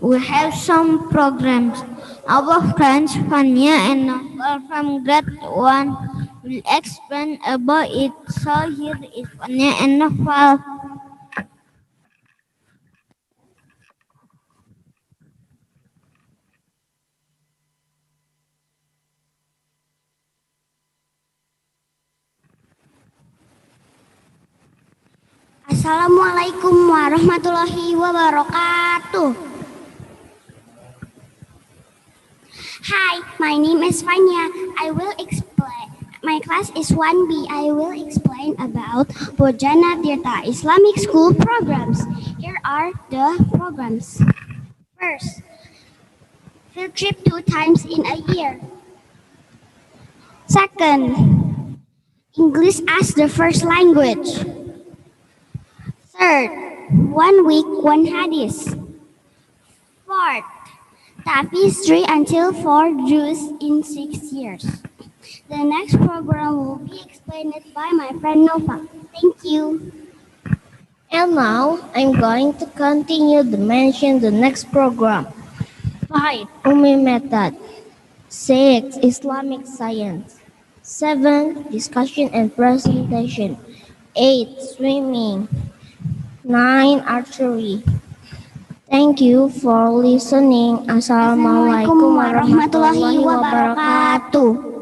we have some programs. Our friends Fania and Novel from grade 1 will explain about it. So here is Fania and Novel. Assalamualaikum warahmatullahi wabarakatuh. Hi, my name is Fanya. I will explain. My class is 1B. I will explain about Bojana Tirta Islamic School programs. Here are the programs. First, field trip 2 times in a year. Second, English as the first language. Third, 1 week, 1 hadith. Fourth, Tafis 3 until 4 Jews in 6 years. The next program will be explained by my friend Nova. Thank you. And now, I'm going to continue to mention the next program. 5. Umi Method. 6. Islamic Science. 7. Discussion and Presentation. 8. Swimming. 9. Archery. Thank you for listening. Assalamualaikum warahmatullahi wabarakatuh.